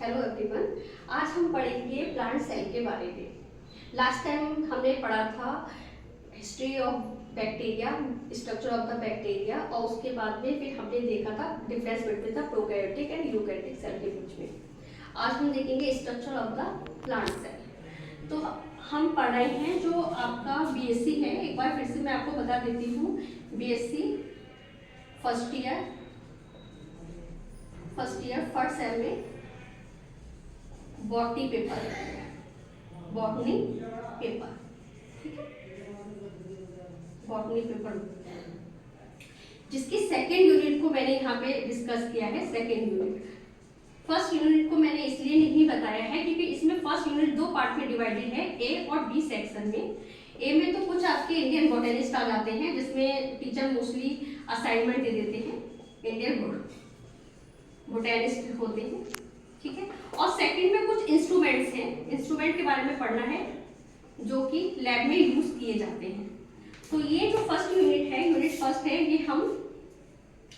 Hello everyone, आज हम पढ़ेंगे प्लांट सेल के बारे में। लास्ट टाइम हमने पढ़ा था history of bacteria, structure of the bacteria, और उसके बाद में फिर हमने देखा था difference between the prokaryotic and eukaryotic cell के बीच में। आज हम देखेंगे structure of the plant cell. तो हम पढ़ रहे हैं जो आपका बीएससी है। एक बार फिर से मैं आपको बता देती हूँ, BSc first year first sem में बॉटनी पेपर, ठीक है, बॉटनी पेपर जिसकी सेकेंड यूनिट को मैंने यहाँ पे डिस्कस किया है। सेकेंड यूनिट, फर्स्ट यूनिट को मैंने इसलिए नहीं बताया है क्योंकि इसमें फर्स्ट यूनिट दो पार्ट में डिवाइडेड है, ए और बी सेक्शन में। ए में तो कुछ आपके इंडियन बोटेनिस्ट आ जाते हैं जिसमें टीचर मोस्टली असाइनमेंट दे देते हैं, इंडियन बोटेनिस्ट होते हैं, ठीक है। और सेकंड में कुछ इंस्ट्रूमेंट्स हैं, इंस्ट्रूमेंट के बारे में पढ़ना है जो कि लैब में यूज किए जाते हैं। तो ये जो फर्स्ट यूनिट है, यूनिट फर्स्ट है, ये हम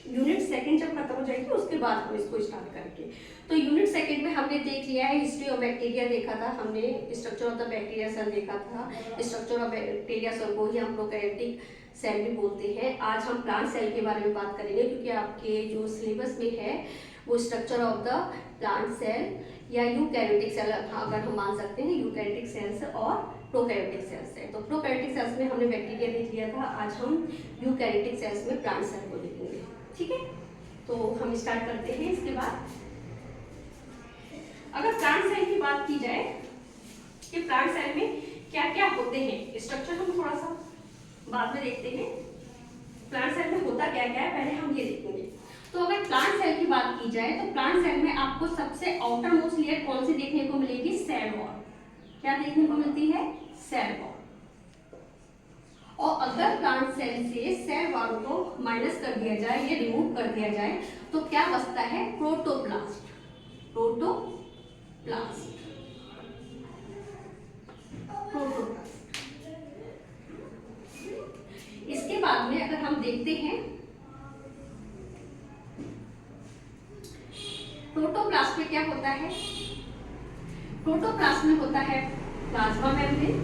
यूनिट सेकंड जब खत्म हो जाएगी उसके बाद हम इसको स्टार्ट करेंगे। तो यूनिट सेकंड में हमने देख लिया है हिस्ट्री ऑफ बैक्टीरिया देखा था, हमने structure of the bacteria cell देखा था। स्ट्रक्चर ऑफ बैक्टीरिया सेल को ही हम प्रोकैरियोटिक सेल भी बोलते हैं। आज हम प्लांट सेल के बारे में बात करेंगे क्योंकि आपके जो सिलेबस में है वो structure of the plant cell या यूकैरियोटिक सेल अगर हम मान सकते हैं, यूकैरियोटिक सेल्स और प्रोकैरियोटिक सेल्स है। तो प्रोकैरियोटिक सेल्स में हमने बैक्टीरिया देख लिया था, आज हम यूकैरियोटिक सेल्स में प्लांट सेल को देखेंगे, ठीक है। तो हम स्टार्ट करते हैं। इसके बाद अगर प्लांट सेल की बात की जाए कि प्लांट सेल में क्या क्या होते हैं, स्ट्रक्चर हम थोड़ा सा बाद में देखते हैं। प्लांट सेल में होता क्या क्या है पहले हम ये देखेंगे। तो अगर प्लांट सेल की बात की जाए तो प्लांट सेल में आपको सबसे आउटर मोस्ट लेयर कौन सी देखने को मिलेगी? Cell wall. क्या देखने को मिलती है? Cell wall. और अगर प्लांट सेल से सेल वॉल को माइनस कर दिया जाए या रिमूव कर दिया जाए तो क्या बचता है? प्रोटोप्लास्ट। इसके बाद में अगर हम देखते हैं प्रोटोप्लास्ट में क्या होता है? प्रोटोप्लास्ट में होता है प्लाज्मा मेम्ब्रेन।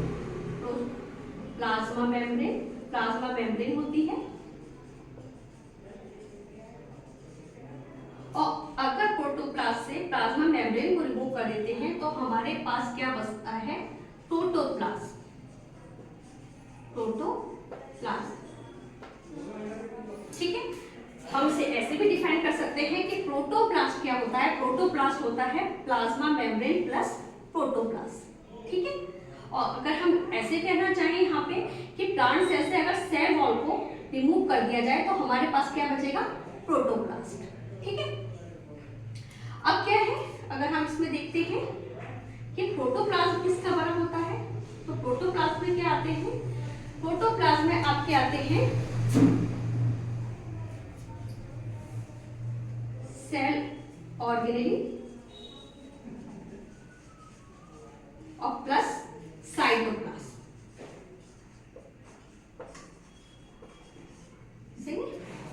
प्लाज्मा मेम्ब्रेन होती है। और अगर प्रोटोप्लास्ट से प्लाज्मा मेम्ब्रेन को रिमूव कर देते हैं तो हमारे पास क्या बचता है? प्रोटोप्लास्ट। ठीक है, हम इसे ऐसे भी डिफाइन कर सकते हैं कि प्रोटोप्लास्ट क्या होता है? प्रोटोप्लास्ट होता है प्लाज्मा मेम्ब्रेन प्लस प्रोटोप्लास्ट, ठीक है। और अगर हम ऐसे कहना चाहें यहाँ पे कि प्लांट सेल से अगर सेल वॉल को रिमूव कर दिया जाए तो हमारे पास क्या बचेगा? प्रोटोप्लास्ट, ठीक है। अब क्या है, अगर हम इसमें देखते हैं कि प्रोटोप्लास्ट किसका बना होता है, तो प्रोटोप्लास्ट में क्या आते हैं? प्रोटोप्लास्ट में आपके आते हैं सेल ऑर्गेनेली और प्लस साइटोप्लाज्म।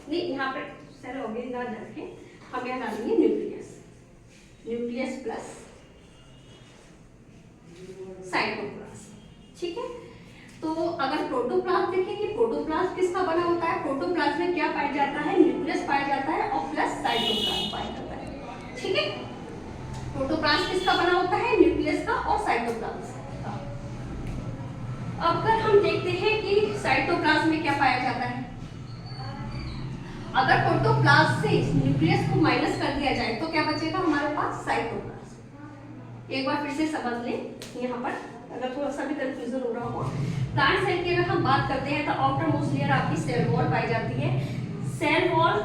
नहीं, यहाँ पर सेल ऑर्गेनेली ना रखें, हम यहाँ डालेंगे न्यूक्लियस प्लस साइटोप्लाज्म, ठीक है। तो अगर प्रोटोप्लास्ट देखें कि प्रोटोप्लास्ट किसका बना होता है? प्रोटोप्लास्ट में क्या पाया जाता है? न्यूक्लियस पाया जाता है और प्लस साइटोप्लाज्म पाया जाता है, ठीक है। प्रोटोप्लास्ट किसका बना होता है? न्यूक्लियस का और साइटोप्लाज्म का। अगर हम देखते हैं कि साइटोप्लाज्म में क्या पाया जाता है, अगर प्रोटोप्लास्ट से न्यूक्लियस को माइनस कर दिया जाए तो क्या बचेगा हमारे पास? साइटोप्लाज्म। एक बार फिर से समझ लें यहाँ पर, अगर थोड़ा सा भी कंफ्यूजन हो रहा हो। प्लांट सेल की अगर हम बात करते हैं तो आउटर मोस्ट लेयर आपकी सेल वॉल पाई जाती है। सेल वॉल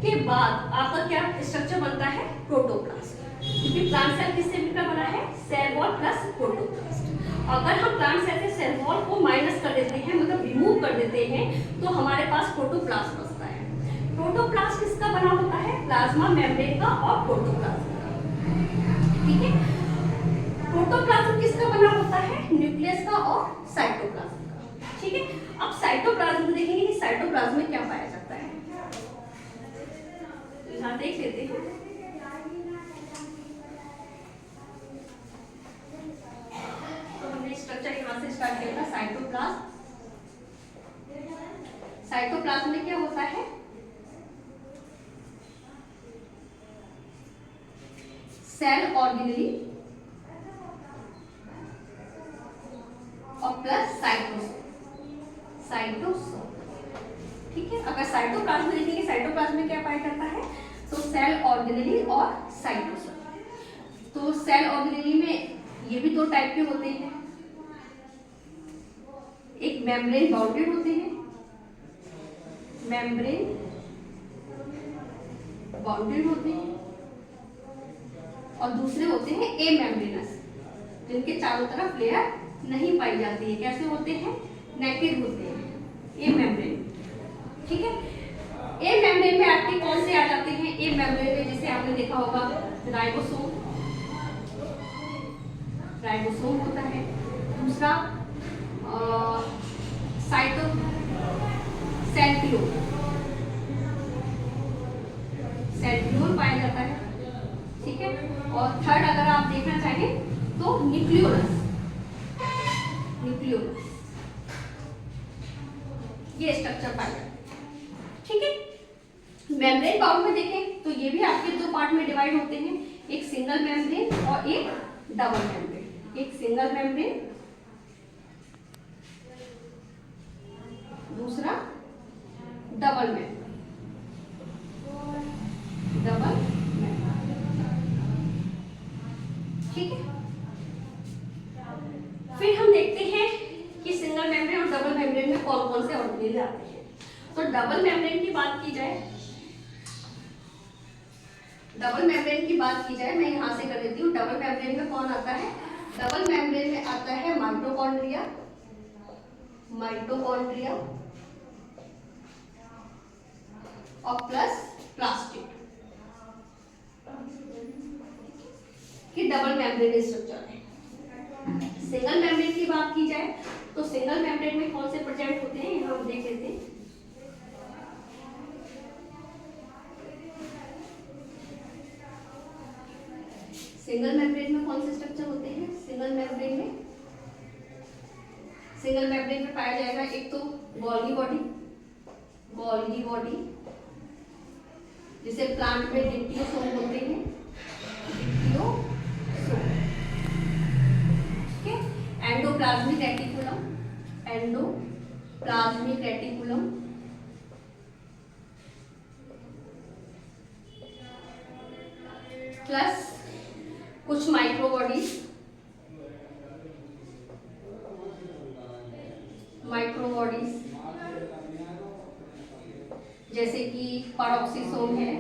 के बाद आपका क्या स्ट्रक्चर बनता है? प्रोटोप्लास्ट। क्योंकि प्लांट सेल किससे मिलकर बना है? Cell wall plus protoplast. अगर हम प्लांट सेल से सेल वॉल को माइनस कर देते हैं, मतलब रिमूव कर देते हैं, तो हमारे पास प्रोटोप्लास्ट बचता है। प्रोटोप्लास्ट किसका बना होता है? प्लाज्मा मेम्ब्रेन का और प्रोटोप्लाज्म का, ठीक है। प्रोटोप्लाज्म किसका बना होता है? न्यूक्लियस का और साइटोप्लाज्म का, ठीक है। अब साइटोप्लाज्म में देखेंगे कि साइटोप्लाज्म में क्या पाया जाता है, तो यहाँ देख लेते हैं। सेल ऑर्गेनेली और प्लस साइटोसोल। ठीक है, अगर साइटोप्लाज्म देखेंगे, साइटोप्लाज्म में क्या पाया जाता है, तो सेल ऑर्गेनेली और साइटोसोल। तो सेल ऑर्गेनेली में ये भी दो टाइप के होते हैं, एक मेम्ब्रेन बाउंडेड होते हैं, मेम्ब्रेन बाउंडेड होते हैं, और दूसरे होते हैं ए मेम्ब्रेनस, जिनके चारों तरफ लेयर नहीं पाई जाती है। कैसे होते हैं, नेकेड होते हैं, ए मेम्ब्रेन। ठीक है, ए मेम्ब्रेन में आपके कौन से आ जाते हैं, ए मेम्ब्रेन में जैसे आपने देखा होगा राइबोसोम होता है, दूसरा सेंट्रियोल पाया जाता है। ठीक है, और थर्ड अगर आप देखना चाहें तो न्यूक्लियोलस, ये स्ट्रक्चर पाया जाता है। ठीक है, मेम्ब्रेन बाउंड में देखें तो ये भी आपके दो पार्ट में डिवाइड होते हैं, एक सिंगल मेम्ब्रेन और एक डबल मेम्ब्रेन। एक सिंगल मेम्ब्रेन, दूसरा डबल मेम्ब्रेन। ठीक है, फिर हम देखते हैं कि सिंगल मेम्ब्रेन और डबल मेम्ब्रेन में कौन कौन से ऑर्गेनेल आते हैं। तो डबल मेम्ब्रेन की बात की जाए, मैं यहां से कर देती हूँ। डबल मेम्ब्रेन में कौन आता है, डबल मेम्ब्रेन में आता है माइटोकॉन्ड्रिया और प्लस प्लास्टिड, कि डबल मेम्ब्रेन स्ट्रक्चर है। सिंगल मेम्ब्रेन की बात की जाए तो सिंगल मेम्ब्रेन में कौन से प्रेजेंट होते हैं, यहाँ हम देख लेते हैं। सिंगल मेम्ब्रेन में कौन से स्ट्रक्चर होते हैं, सिंगल मेम्ब्रेन में पाया जाएगा एक तो गोल्गी बॉडी, जिसे प्लांट में डिप्टियोसोम होते हैं, ठीक है। एंडोप्लाज्मिक रेटिकुलम, प्लस कुछ माइक्रोबॉडीज, जैसे कि पैरोक्सिसोम है,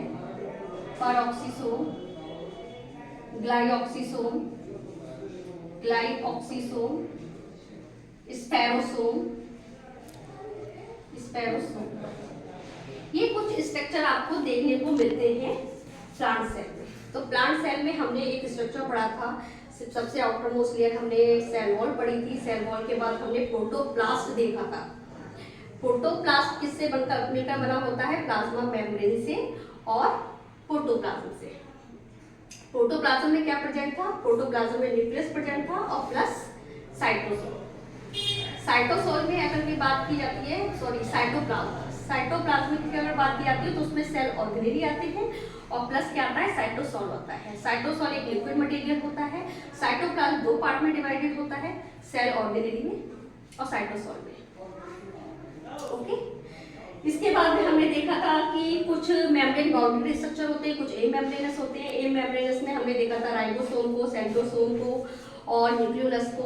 ग्लाइऑक्सिसोम, स्पेरोसोम। ये कुछ स्ट्रक्चर आपको देखने को मिलते हैं प्लांट सेल में। तो प्लांट सेल में हमने एक स्ट्रक्चर पढ़ा था, सबसे आउटर मोस्ट लेयर हमने सेल वॉल पढ़ी थी। सेल वॉल के बाद हमने प्रोटोप्लास्ट देखा था। प्रोटोप्लास्ट किससे मिलकर बना होता है, प्लाज्मा मेम्ब्रेन से और प्रोटोप्लाज्म से। प्रोटोप्लाज्म में क्या प्रेजेंट था, प्रोटोप्लाज्म में न्यूक्लियस प्रेजेंट था और प्लस साइटोसोल में अगर की बात की जाती है, साइटोप्लाज्म की अगर बात की जाती है तो उसमें सेल ऑर्गेनेली आते हैं और प्लस क्या आता है, साइटोसोल होता है। साइटोसोल एक लिक्विड मटेरियल होता है। साइटोप्लाज्म दो पार्ट में डिवाइडेड होता है, सेल ऑर्गेनेली में और साइटोसोल में। ओके, इसके बाद में हमने देखा था कि कुछ मेम्ब्रेन बाउंड्री स्ट्रक्चर होते हैं, कुछ ए मेम्ब्रेनस होते हैं। ए मेम्ब्रेनस में हमने देखा था राइबोसोम को, सेंट्रोसोम को और न्यूक्लियोलस को।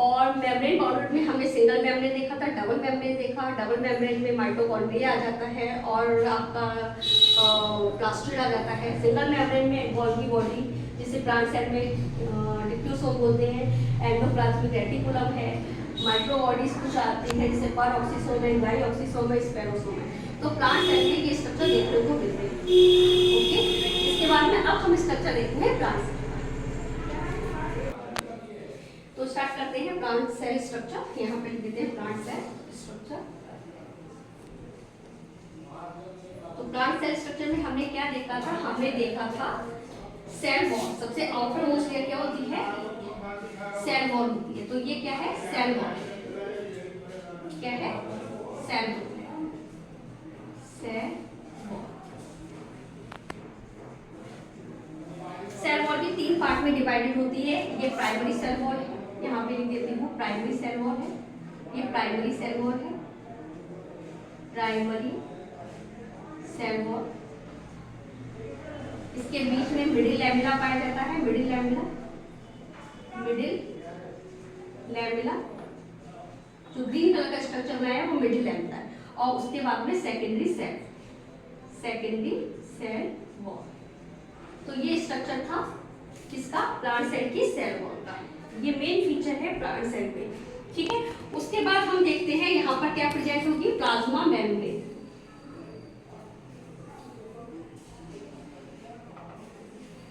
और मेम्ब्रेन बाउंड्री में हमने सिंगल मेम्ब्रेन देखा था, डबल मेम्ब्रेन देखा। डबल मेम्ब्रेन में माइटोकॉन्ड्रिया आ जाता है और आपका प्लास्टिड आ जाता है। सिंगल मेम्ब्रेन में गोल्गी बॉडी, जिसे प्लांट सेल में डिप्टियोसोम बोलते हैं, एंडोप्लाज्मिक रेटिकुलम है, माइक्रोबॉडीज कुछ आती है जैसे पैरोक्सिसोम है, ग्लाइऑक्सिसोम है, स्पेरोसोम है। तो प्लांट सेल में ये स्ट्रक्चर देखने को मिलते हैं। ओके, इसके बाद में अब हम स्ट्रक्चर देखते हैं प्लांट सेल। तो स्टार्ट करते हैं प्लांट सेल स्ट्रक्चर। यहाँ पे लिख देते हैं प्लांट सेल स्ट्रक्चर। तो प्लांट सेल स्ट्रक्चर में हमने क्या देखा था, हमने देखा था सेल वॉल। सबसे आउटर मोस्ट लेयर क्या होती है, सेल वॉल होती है। तो ये क्या है, सेल वॉल। क्या है, सेल वॉल। सेल वॉल की 3 पार्ट में डिवाइडेड होती है। ये प्राइमरी सेल वॉल है, यहाँ पे लिख देती हूँ प्राइमरी सेल वॉल है, ये प्राइमरी सेल वॉल है, प्राइमरी सेल वॉल। इसके बीच में मिडिल लैमेला पाया जाता है, मिडिल लैमेला, मिडिल लैमेला। जो ग्रीन कलर का स्ट्रक्चर बनाया है वो मिडिल लैमेला है। और उसके बाद में secondary cell, secondary cell wall. तो ये स्ट्रक्चर था किसका, प्लांट सेल की सेल वॉल का। ये मेन फीचर है प्लांट सेल पे, ठीक है। उसके बाद हम देखते हैं यहाँ पर क्या प्रेजेंट होगी, प्लाज्मा मेम्ब्रेन।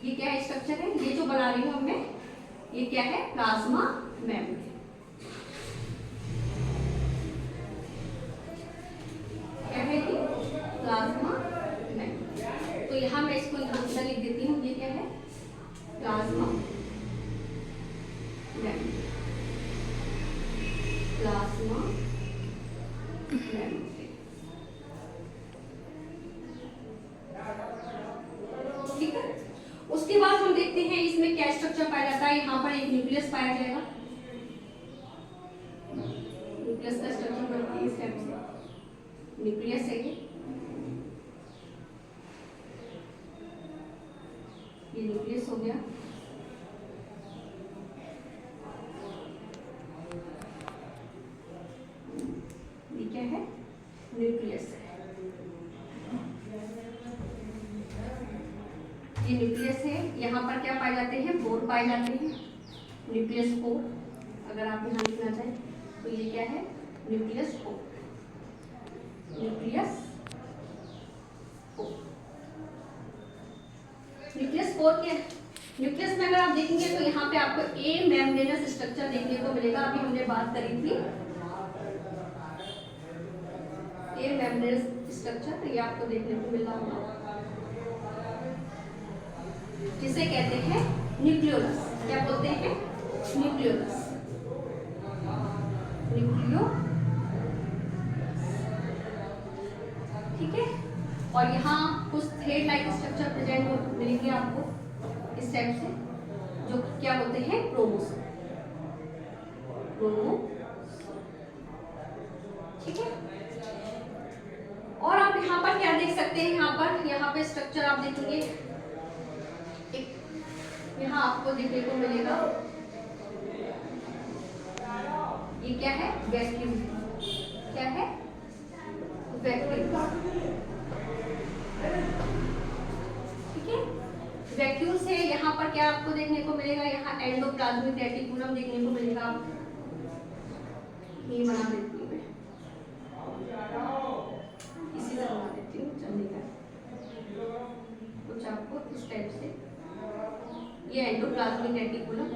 ये क्या है स्ट्रक्चर है, ये जो बना रही हूँ मैं, ये क्या है, प्लाज्मा मेम्ब्रेन। क्या है ये, प्लाज्मा मेम्ब्रेन। तो यहाँ मैं इसको इंट्रोडक्शन लिख देती हूँ, ये क्या है, प्लाज्मा मेम्ब्रेन, प्लाज्मा मेम्ब्रेन। ठीक है। उसके बाद हम देखते हैं इसमें क्या स्ट्रक्चर पाया जाता है। यहाँ पर एक न्यूक्लियस पाया जाएगा, न्यूक्लियस का स्ट्रक्चर बनती है इस टाइप से, न्यूक्लियस है ये न्यूक्लियस हो गया। ये क्या है, न्यूक्लियस है, ये न्यूक्लियस है। यहाँ पर क्या पाए जाते हैं, पोर पाए जाते हैं, न्यूक्लियस पोर। अगर आप यहाँ लिखना चाहें तो ये क्या है, न्यूक्लियस पोर, न्यूक्लियस पोर। न्यूक्लियस पोर के न्यूक्लियस में अगर आप देखेंगे तो यहाँ पे आपको ए मेम्ब्रेनस स्ट्रक्चर देखने को मिलेगा। अभी हमने बात करी थी ए मेम्ब्रेनस स्ट्रक्चर, ये आपको देखने को मिल रहा होगा, जिसे कहते हैं न्यूक्लियोलस। क्या बोलते हैं, न्यूक्लियोलस, न्यूक्लियो, ठीक है। और यहाँ कुछ थ्रेड लाइक स्ट्रक्चर प्रेजेंट मिलेंगे आपको इस टाइप से, जो क्या बोलते हैं, क्रोमोसोम, क्रोमोसोम, ठीक है। और आप यहाँ पर क्या देख सकते हैं, यहाँ पे स्ट्रक्चर आप देखेंगे, एक यहाँ आपको देखने को मिलेगा, ये क्या है, वैक्यूम, क्या है, वैक्यूम, ठीक है। वैक्यूम से यहाँ पर क्या आपको देखने को मिलेगा, यहाँ एंडोप्लाज्मिक रेटिकुलम देखने को मिलेगा। ये बना देती हूँ मैं, इसी से बना देती हूँ, चलेगा कुछ आपको इस टाइप से। ये एंडोप्लाज्मिक रेटिकुलम,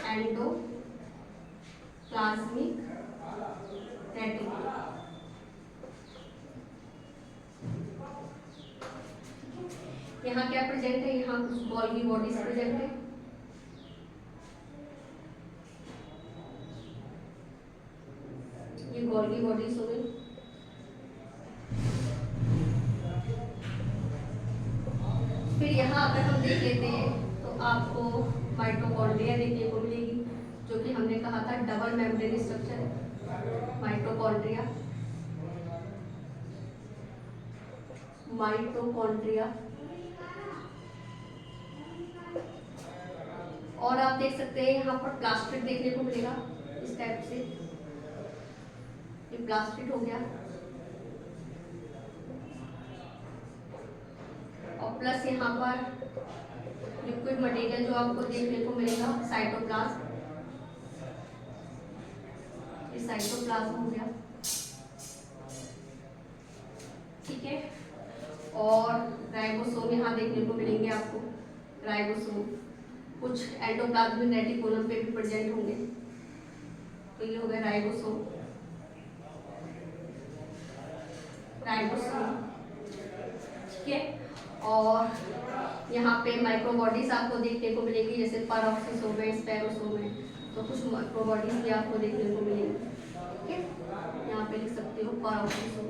एंडोप्लाज्मिक रेटिकुलम, यहाँ क्या प्रेजेंट है, यहाँ कुछ गोल्गी बॉडीज प्रेजेंट है। ये गोल्गी बॉडीज हो गई। फिर यहाँ अगर हम देख लेते हैं तो आपको माइटोकॉन्ड्रिया देखने को मिलेगी, जो कि हमने कहा था डबल मेम्ब्रेन स्ट्रक्चर है, माइटोकॉन्ड्रिया, माइटोकॉन्ड्रिया। और आप देख सकते हैं यहाँ पर प्लास्टिड देखने को मिलेगा इस टाइप से, ये प्लास्टिड हो गया। और प्लस यहाँ पर लिक्विड मटेरियल जो आपको देखने को मिलेगा, साइटोप्लाज्म, ये साइटोप्लाज्म हो गया, ठीक है। और राइबोसोम यहाँ देखने को मिलेंगे आपको, राइबोसोम कुछ एंडोप्लाज्मिक रेटिकुलम पे भी प्रेजेंट होंगे। तो ये हो गया राइबोसोम, राइबोसोम, ठीक है। और यहाँ पे माइक्रोबॉडीज आपको देखने को मिलेगी, जैसे पैरोक्सिसोम है, स्पेरोसोम है, तो कुछ माइक्रोबॉडीज भी आपको देखने को मिलेंगी, ठीक है। यहाँ पे लिख सकते हो पैरोक्सिसोम,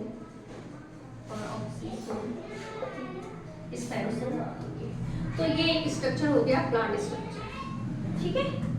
पैरोक्सिसोम, स्पेरोसोम। तो ये एक स्ट्रक्चर हो गया प्लांट स्ट्रक्चर, ठीक है।